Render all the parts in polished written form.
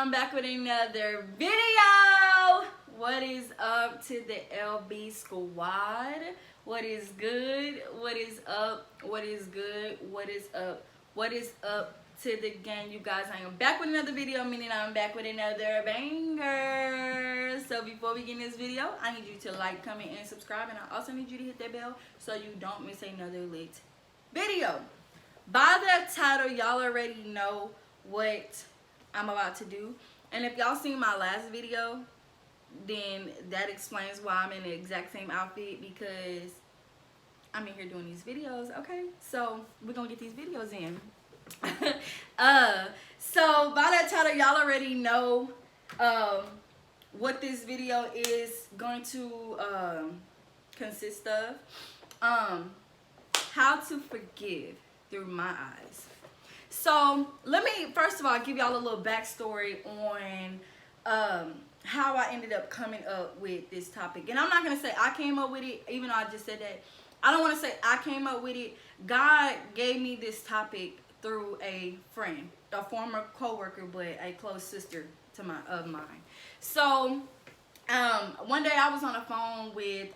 I'm back with another video. What is up to the LB squad? What is good? What is up? What is good? What is up? What is up to the gang, you guys? I am back with another video, meaning I'm back with another banger. So before we get in this video, I need you to like, comment, and subscribe, and I also need you to hit that bell so you don't miss another lit video. By that title, y'all already know what I'm about to do, and if y'all seen my last video, then that explains why I'm in the exact same outfit, because I'm in here doing these videos. Okay, so we're gonna get these videos in. So by that title, y'all already know what this video is going to consist of. How to forgive through my eyes. So let me first of all give y'all a little backstory on how I ended up coming up with this topic. And I'm not gonna say I came up with it, even though I just said that. I don't want to say I came up with it. God gave me this topic through a friend, a former co-worker, but a close sister to of mine. So one day I was on the phone with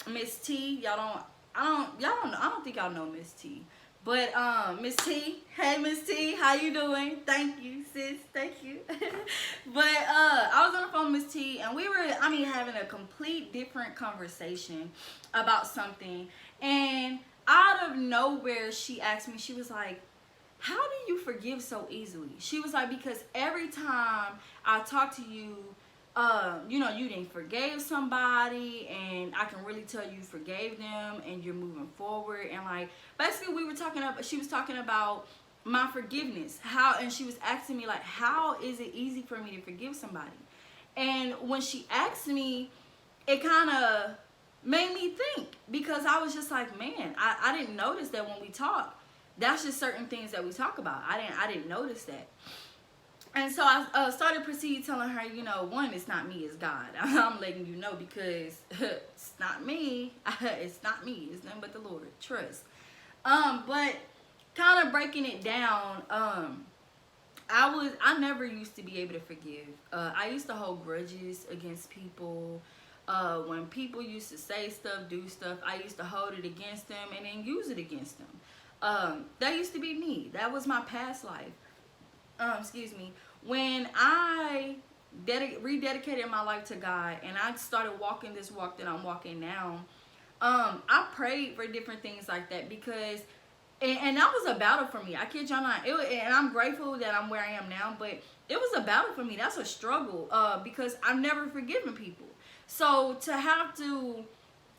Miss T. I don't think y'all know Miss T. But Miss T, hey Miss T, how you doing? Thank you, sis, thank you. But I was on the phone with Miss T, and we were, having a complete different conversation about something. And out of nowhere, she asked me, she was like, how do you forgive so easily? She was like, because every time I talk to you, you didn't forgive somebody, and I can really tell you forgave them and you're moving forward. And like, basically she was talking about my forgiveness, and she was asking me like, how is it easy for me to forgive somebody? And when she asked me, it kind of made me think, because I was just like, man, I didn't notice that when we talk. That's just certain things that we talk about. I didn't notice that. And so I started proceeding telling her, one, it's not me, it's God. I'm letting you know, because it's not me. It's not me. It's nothing but the Lord. Trust. But kind of breaking it down, I never used to be able to forgive. I used to hold grudges against people. When people used to say stuff, do stuff, I used to hold it against them and then use it against them. That used to be me. That was my past life. When I rededicated my life to God and I started walking this walk that I'm walking now, I prayed for different things like that, because and that was a battle for me. I kid y'all not. And I'm grateful that I'm where I am now, but it was a battle for me. That's a struggle, because I've never forgiven people. So to have to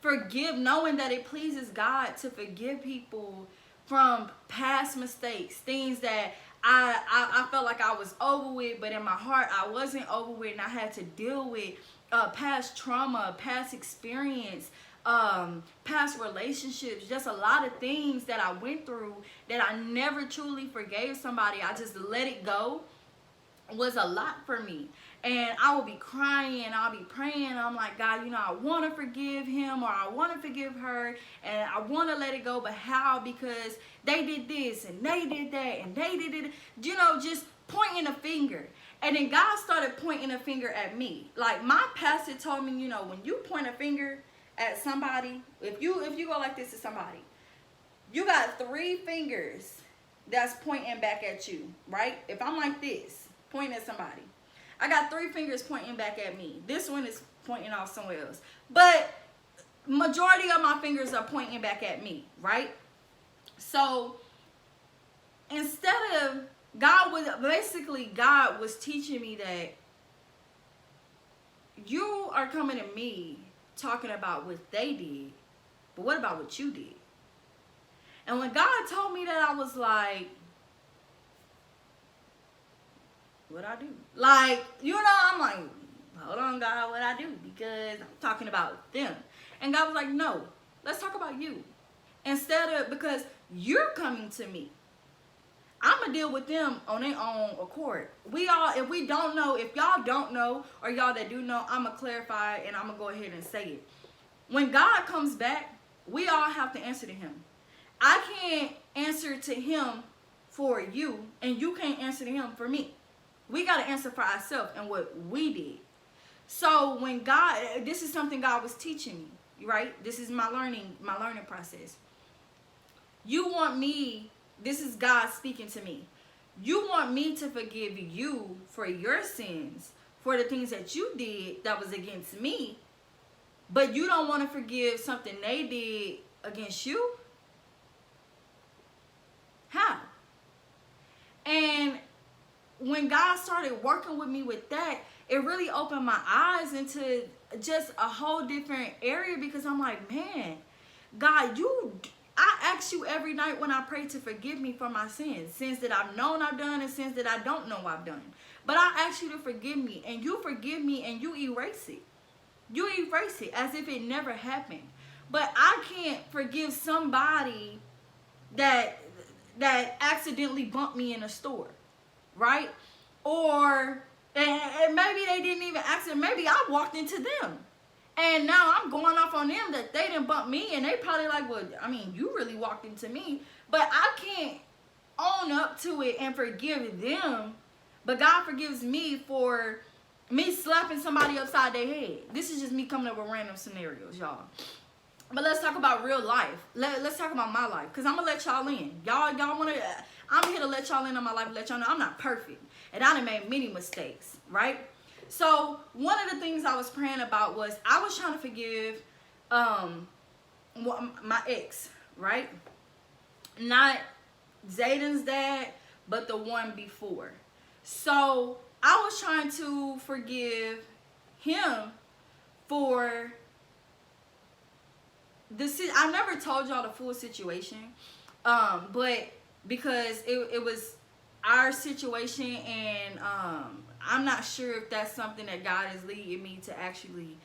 forgive, knowing that it pleases God to forgive people from past mistakes, things that I felt like I was over with, but in my heart I wasn't over with, and I had to deal with past trauma, past experience, past relationships, just a lot of things that I went through that I never truly forgave somebody. I just let it go. Was a lot for me. And I will be crying, I'll be praying, I'm like, God, I want to forgive him, or I want to forgive her, and I want to let it go, but how? Because they did this, and they did that, and they did it, just pointing a finger. And then God started pointing a finger at me. Like, my pastor told me, when you point a finger at somebody, if you go like this to somebody, you got 3 fingers that's pointing back at you, right? If I'm like this, pointing at somebody, I got 3 fingers pointing back at me. This one is pointing off somewhere else. But majority of my fingers are pointing back at me, right? So instead of, God was teaching me that you are coming to me talking about what they did, but what about what you did? And when God told me that, I was like, what I do? Like, I'm like, hold on, God, what I do? Because I'm talking about them. And God was like, no, let's talk about you. Because you're coming to me. I'm going to deal with them on their own accord. If y'all don't know, or y'all that do know, I'm going to clarify, and I'm going to go ahead and say it. When God comes back, we all have to answer to him. I can't answer to him for you, and you can't answer to him for me. We got to answer for ourselves and what we did. So when God, this is something God was teaching me, right? This is my learning process. You want me, this is God speaking to me. You want me to forgive you for your sins, for the things that you did that was against me, but you don't want to forgive something they did against you? How? And when God started working with me with that, it really opened my eyes into just a whole different area, because I'm like, man, God, I ask you every night when I pray to forgive me for my sins that I've known I've done and sins that I don't know I've done. But I ask you to forgive me, and you forgive me, and you erase it. You erase it as if it never happened. But I can't forgive somebody that accidentally bumped me in a store, right? Or and maybe they didn't even accident. Maybe I walked into them, and now I'm going off on them that they didn't bump me, and they probably like, well, I mean, you really walked into me. But I can't own up to it and forgive them. But God forgives me for me slapping somebody upside their head. This is just me coming up with random scenarios, y'all. But let's talk about real life. Let's talk about my life, because I'm going to let y'all in. Y'all want to, I'm here to let y'all in on my life, let y'all know I'm not perfect. And I done made many mistakes, right? So one of the things I was praying about was I was trying to forgive my ex, right? Not Zaiyden's dad, but the one before. So I was trying to forgive him for I never told y'all the full situation, but because it was our situation, and I'm not sure if that's something that God is leading me to actually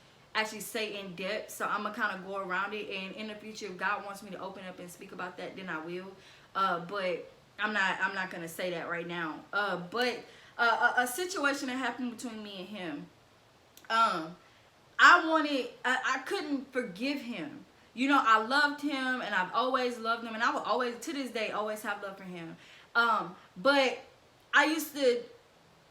say in depth. So I'm gonna kind of go around it, and in the future, if God wants me to open up and speak about that, then I will. But I'm not gonna say that right now. But a situation that happened between me and him. I couldn't forgive him. You know, I loved him, and I've always loved him, and I will always, to this day, always have love for him. But I used to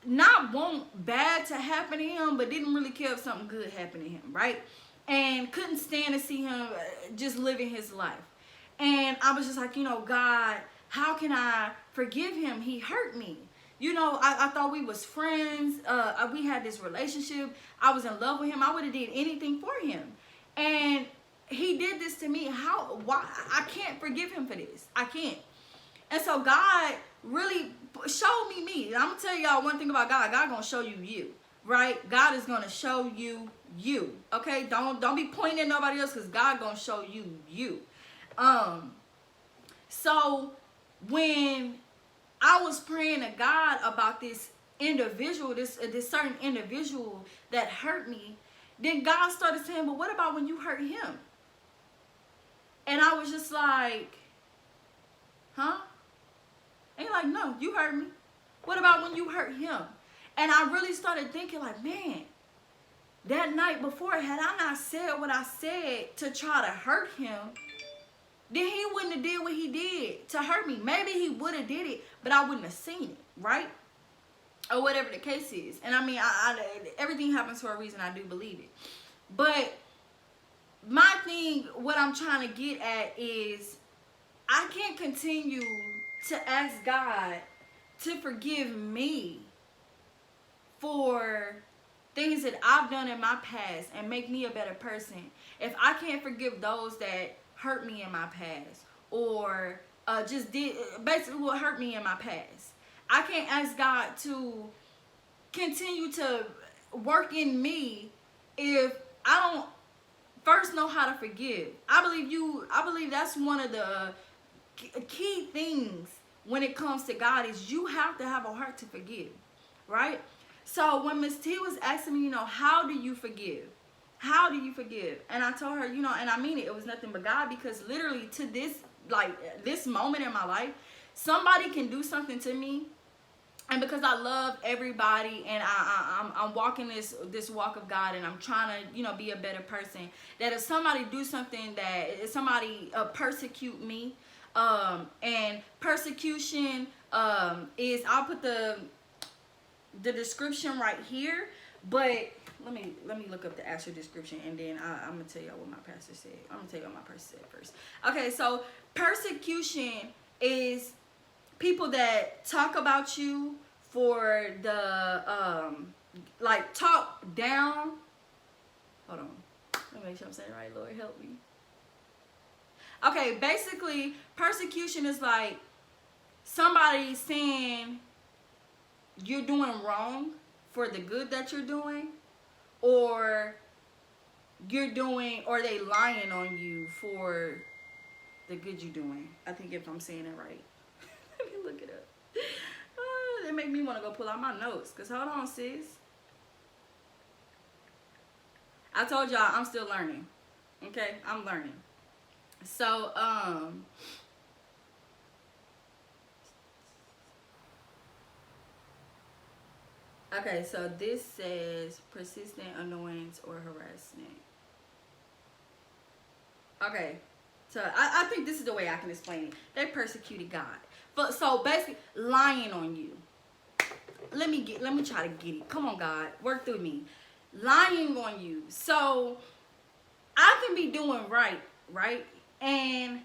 not want bad to happen to him, but didn't really care if something good happened to him, right? And couldn't stand to see him just living his life. And I was just like, you know, God, how can I forgive him? He hurt me. You know, I thought we was friends. We had this relationship. I was in love with him. I would have did anything for him. And he did this to me. Why? I can't forgive him for this. I can't. And so God really showed me. I'm going to tell y'all one thing about God. God going to show you, right? God is going to show you, okay? Don't be pointing at nobody else, because God going to show you. So when I was praying to God about this individual, this certain individual that hurt me, then God started saying, but what about when you hurt him? And I was just like, huh? And he's like, no, you hurt me. What about when you hurt him? And I really started thinking like, man, that night before, had I not said what I said to try to hurt him, then he wouldn't have did what he did to hurt me. Maybe he would have did it, but I wouldn't have seen it, right? Or whatever the case is. And I mean, everything happens for a reason. I do believe it. But my thing, what I'm trying to get at is, I can't continue to ask God to forgive me for things that I've done in my past and make me a better person if I can't forgive those that hurt me in my past, or just did basically what hurt me in my past. I can't ask God to continue to work in me if I don't first know how to forgive. I believe that's one of the key things when it comes to God, is you have to have a heart to forgive, right? So when Miss T was asking me, you know, how do you forgive? How do you forgive? And I told her, you know, and I mean it was nothing but God, because literally to this moment in my life, somebody can do something to me, and because I love everybody, and I'm walking this walk of God, and I'm trying to, you know, be a better person, that if somebody do something, that if somebody persecute me, and persecution is, I'll put the the description right here, but let me look up the actual description, and then I'm gonna tell y'all what my pastor said. I'm gonna tell you what my pastor said first. Okay, so persecution is people that talk about you for the like talk down. Hold on, let me make sure I'm saying it right. Lord help me. Okay, basically persecution is like somebody saying you're doing wrong for the good that you're doing, or you're doing, or they lying on you for the good you're doing. I think if I'm saying it right. Let me look it up. They make me want to go pull out my notes, because hold on, sis. I told y'all I'm still learning. Okay, I'm learning. So, okay, so this says persistent annoyance or harassment. Okay, so I think this is the way I can explain it. They persecuted God. But so basically lying on you. Let me try to get it. Come on, God, work through me. Lying on you. So I can be doing right? And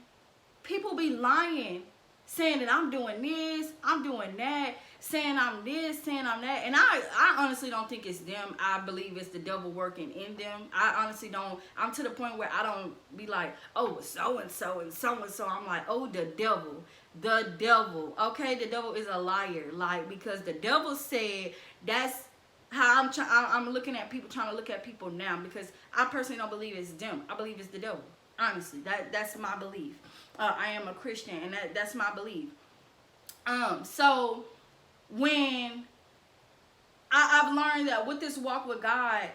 people be lying, saying that I'm doing this, I'm doing that, saying I'm this, saying I'm that. And I honestly don't think it's them. I believe it's the devil working in them. I honestly don't. I'm to the point where I don't be like, oh, so-and-so and so-and-so. I'm like, oh, the devil. The devil. Okay, the devil is a liar. Like, because the devil said that's how I'm looking at people, trying to look at people now, because I personally don't believe it's them. I believe it's the devil. Honestly, that's my belief. I am a Christian, and that's my belief. So when I've learned that with this walk with God,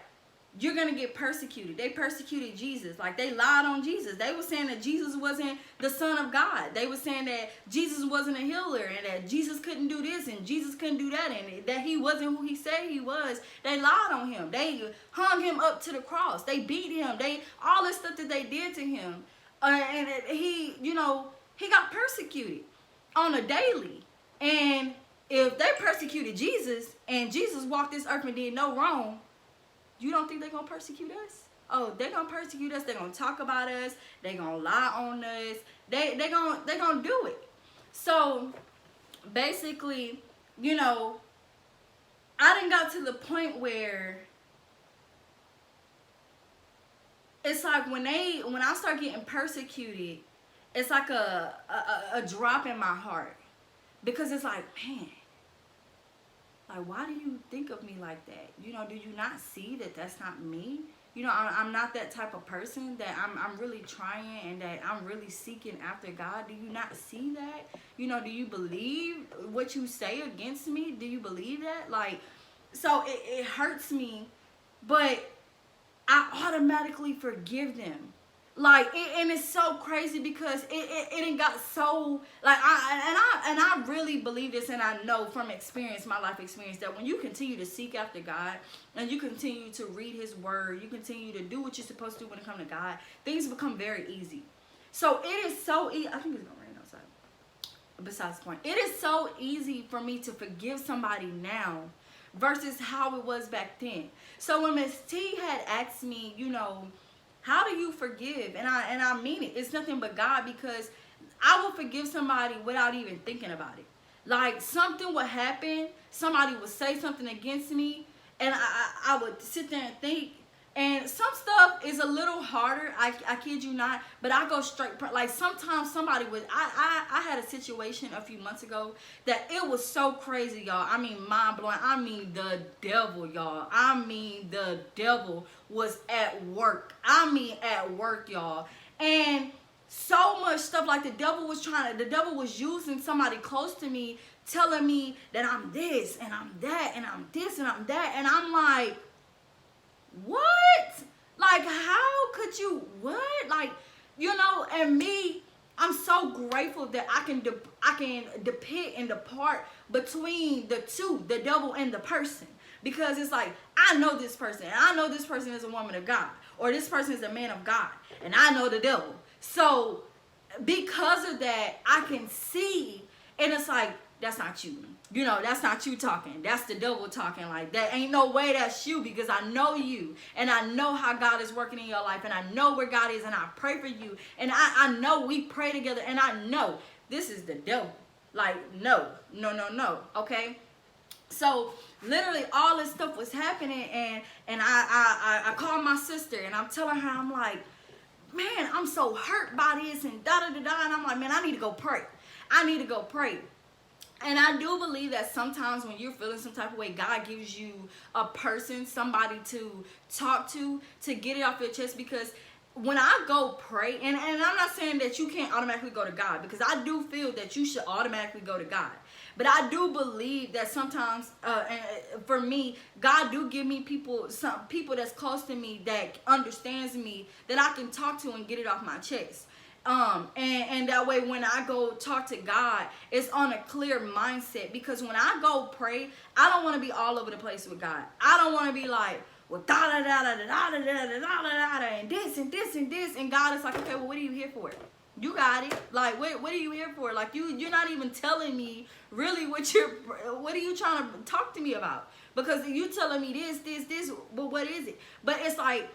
you're gonna get persecuted. They persecuted Jesus. Like, they lied on Jesus. They were saying that Jesus wasn't the Son of God. They were saying that Jesus wasn't a healer, and that Jesus couldn't do this and Jesus couldn't do that, and that he wasn't who he said he was. They lied on him. They hung him up to the cross. They beat him. All this stuff that they did to him, and he, he got persecuted on a daily. And if they persecuted Jesus and Jesus walked this earth and did no wrong, you don't think they're going to persecute us? Oh, they're going to persecute us. They're going to talk about us. They're going to lie on us. They're going to do it. So, basically, I done got to the point where it's like when I start getting persecuted, it's like a drop in my heart. Because it's like, man, like, why do you think of me like that? Do you not see that that's not me? I'm not that type of person, that I'm really trying and that I'm really seeking after God. Do you not see that? Do you believe what you say against me? Do you believe that? Like, so it hurts me, but I automatically forgive them. Like, and it's so crazy because it got so, like, I really believe this, and I know from experience, my life experience, that when you continue to seek after God and you continue to read his word, you continue to do what you're supposed to do when it comes to God, things become very easy. So it is so easy. I think it's gonna rain outside. Besides the point, it is so easy for me to forgive somebody now versus how it was back then. So when Miss T had asked me, how do you forgive? And I mean it. It's nothing but God, because I will forgive somebody without even thinking about it. Like, something would happen, somebody would say something against me, and I would sit there and think. And some stuff is a little harder, I kid you not, but I go straight. Like, sometimes somebody would, I had a situation a few months ago that it was so crazy, y'all. I mean, mind blowing. I mean, the devil, y'all. I mean, the devil was at work. I mean, at work, y'all. And so much stuff, like the devil was using somebody close to me, telling me that I'm this and I'm that and I'm this and I'm that. And I'm like, what? Like, how could you, what? Like, and me, I'm so grateful that I can depict and depart between the two, the devil and the person. Because it's like, I know this person, and I know this person is a woman of God, or this person is a man of God, and I know the devil. So because of that, I can see, and it's like, that's not you. You know, that's not you talking. That's the devil talking. Like, that ain't no way that's you, because I know you. And I know how God is working in your life. And I know where God is. And I pray for you. And I know we pray together. And I know this is the devil. Like, no. Okay? So, literally, all this stuff was happening. And I called my sister. And I'm telling her, I'm like, man, I'm so hurt by this. And da-da-da-da. And I'm like, man, I need to go pray. I need to go pray. And I do believe that sometimes when you're feeling some type of way, God gives you a person, somebody to talk to get it off your chest. Because when I go pray, and I'm not saying that you can't automatically go to God, because I do feel that you should automatically go to God. But I do believe that sometimes, for me, God do give me some people that's close to me that understands me, that I can talk to and get it off my chest. And that way when I go talk to God, it's on a clear mindset. Because when I go pray, I don't want to be all over the place with God. I don't want to be like, well, and this and this and this. And God is like, okay, well, what are you here for? You got it. Like, what are you here for? Like, you're not even telling me really what are you trying to talk to me about? Because you telling me this, but what is it? But it's like,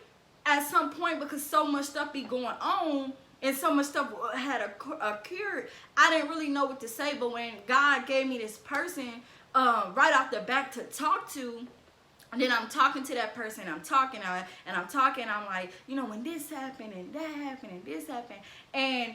at some point, because so much stuff be going on, and so much stuff had occurred, I didn't really know what to say. But when God gave me this person right off the bat to talk to, and then I'm talking to that person, I'm talking, I'm like, you know, when this happened, and that happened, and this happened. And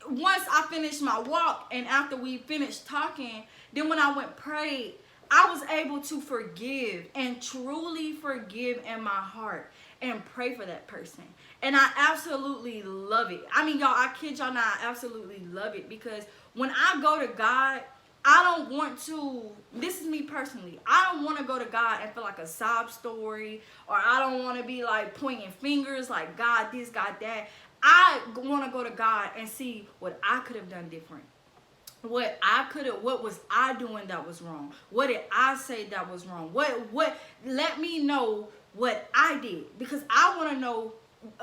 once I finished my walk, and after we finished talking, then when I went pray, I was able to forgive, and truly forgive in my heart, and pray for that person. And I absolutely love it. I mean, y'all, I kid y'all not, I absolutely love it. Because when I go to God, I don't want to, this is me personally, I don't want to go to God and feel like a sob story, or I don't want to be like pointing fingers like, God this, God that. I want to go to God and see what I could have done different. What was I doing that was wrong? What did I say that was wrong? What let me know what I did, because I want to know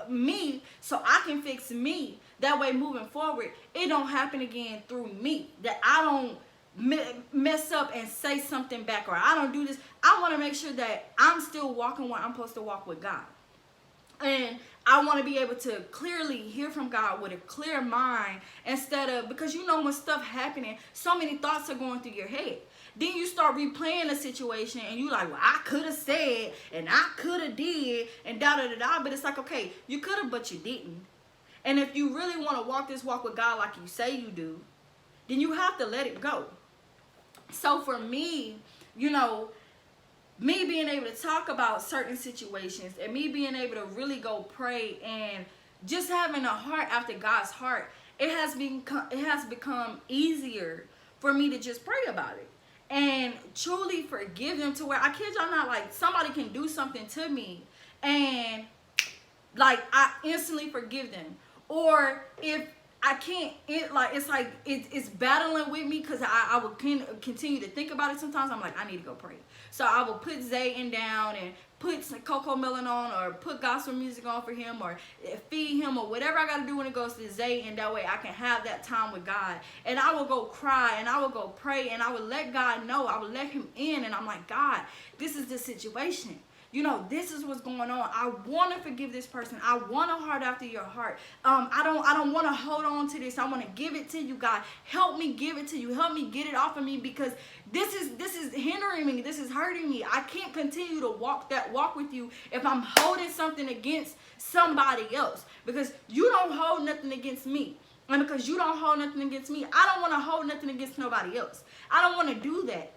me so I can fix me. That way moving forward, it don't happen again through me, that I don't mess up and say something back, or I don't do this. I want to make sure that I'm still walking where I'm supposed to walk with God. And I want to be able to clearly hear from God with a clear mind, instead of, because you know when stuff happening, so many thoughts are going through your head. Then you start replaying the situation, and you like, well, I could have said, and I could have did, and da-da-da-da. But it's like, okay, you could have, but you didn't. And if you really want to walk this walk with God like you say you do, then you have to let it go. So for me, you know, me being able to talk about certain situations, and me being able to really go pray, and just having a heart after God's heart, it has become easier for me to just pray about it and truly forgive them, to where, I kid y'all not, like, somebody can do something to me and like I instantly forgive them. Or if I can't, it's battling with me, because I will continue to think about it. Sometimes I'm like, I need to go pray. So I will put Zaiyden down and put some Coco Melon on, or put gospel music on for him, or feed him, or whatever I got to do when it goes to Zaiyden. That way I can have that time with God. And I will go cry, and I will go pray, and I will let God know. I will let him in, and I'm like, God, this is the situation. You know, this is what's going on. I want to forgive this person. I want a heart after your heart. I don't want to hold on to this. I want to give it to you, God. Help me give it to you. Help me get it off of me, because this is hindering me. This is hurting me. I can't continue to walk with you if I'm holding something against somebody else, because you don't hold nothing against me. And because you don't hold nothing against me, I don't want to hold nothing against nobody else. I don't want to do that.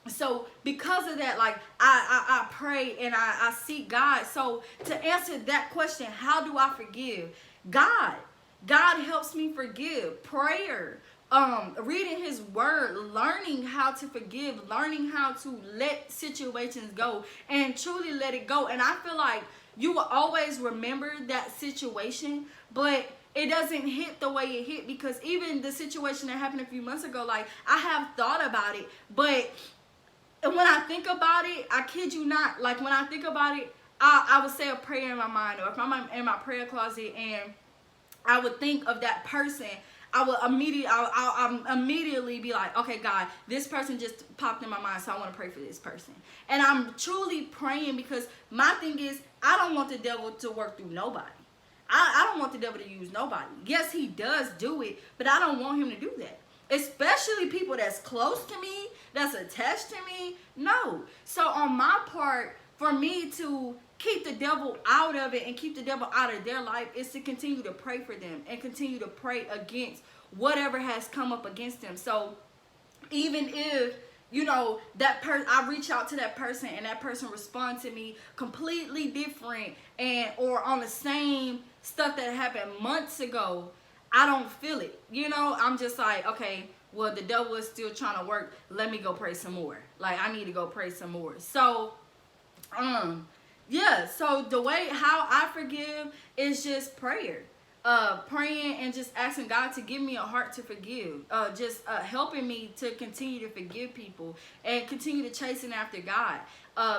So because of that, like, I pray and I seek God. So to answer that question, how do I forgive? God helps me forgive. Prayer, reading his word, learning how to forgive, learning how to let situations go and truly let it go. And I feel like you will always remember that situation, but it doesn't hit the way it hit, because even the situation that happened a few months ago, like, I have thought about it, but and when I think about it, I kid you not, like, when I think about it, I would say a prayer in my mind, or if I'm in my prayer closet and I would think of that person, I will immediately be like, okay, God, this person just popped in my mind, so I want to pray for this person. And I'm truly praying because my thing is, I don't want the devil to work through nobody. I don't want the devil to use nobody. Yes, he does do it, but I don't want him to do that. Especially people that's close to me, that's attached to me. No. So on my part, for me to keep the devil out of it and keep the devil out of their life is to continue to pray for them and continue to pray against whatever has come up against them. So even if, you know, that person, I reach out to that person and that person responds to me completely different and or on the same stuff that happened months ago, I don't feel it. You know, I'm just like, okay, well, the devil is still trying to work. Let me go pray some more. Like, I need to go pray some more. So, yeah, so the way how I forgive is just prayer. Praying and just asking God to give me a heart to forgive. Just helping me to continue to forgive people and continue to chasing after God.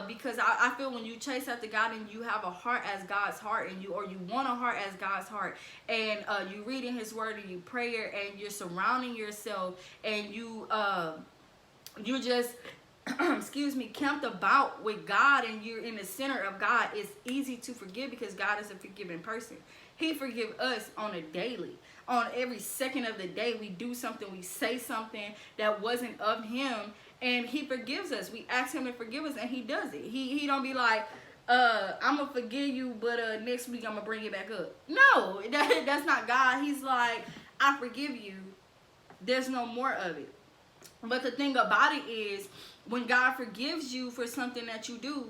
Because I feel when you chase after God and you have a heart as God's heart, and you want a heart as God's heart, and you reading His Word and you prayer and you're surrounding yourself and you just excuse me, camped about with God and you're in the center of God, it's easy to forgive because God is a forgiving person. He forgives us on a daily. On every second of the day, we do something, we say something that wasn't of Him, and He forgives us. We ask Him to forgive us, and He does it. He don't be like, I'm going to forgive you, but next week I'm going to bring it back up. No, that's not God. He's like, I forgive you. There's no more of it. But the thing about it is, when God forgives you for something that you do,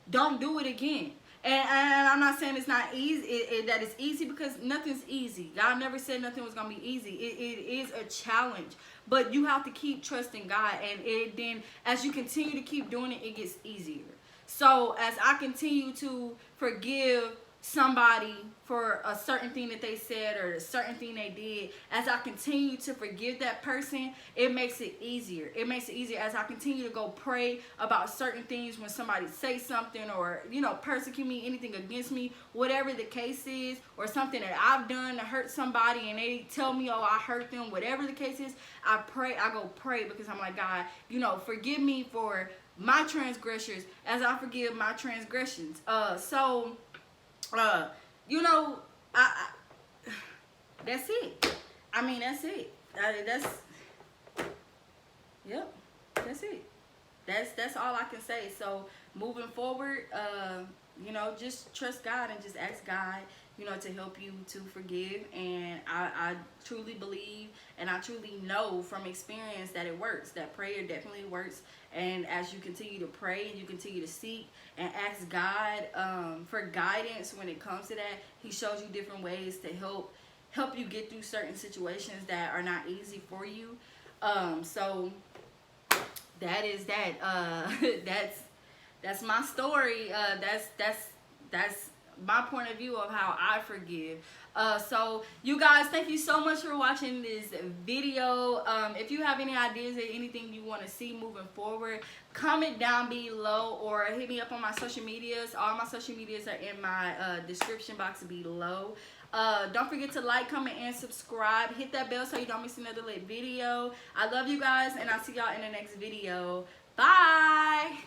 don't do it again. And I'm not saying it's not easy, that it's easy, because nothing's easy. God never said nothing was going to be easy. It is a challenge. But you have to keep trusting God. And then as you continue to keep doing it, it gets easier. So as I continue to forgive somebody for a certain thing that they said or a certain thing they did, as I continue to forgive that person, it makes it easier. It makes it easier as I continue to go pray about certain things when somebody says something or, you know, persecute me, anything against me, whatever the case is, or something that I've done to hurt somebody and they tell me, oh, I hurt them, whatever the case is, I pray, I go pray, because I'm like, God, you know, forgive me for my transgressions as I forgive my transgressions. You know, that's it. I mean, that's it. Yep, that's it. That's all I can say. So moving forward, you know, just trust God and just ask God, you know, to help you to forgive. And I truly believe and I truly know from experience that it works, that prayer definitely works. And as you continue to pray and you continue to seek and ask God for guidance when it comes to that, He shows you different ways to help you get through certain situations that are not easy for you. So that is that. That's my story. That's my point of view of how I forgive. So you guys, thank you so much for watching this video. If you have any ideas or anything you want to see moving forward, comment down below or hit me up on my social medias. All my social medias are in my description box below. Don't forget to like, comment, and subscribe. Hit that bell so you don't miss another lit video. I love you guys, and I'll see y'all in the next video. Bye!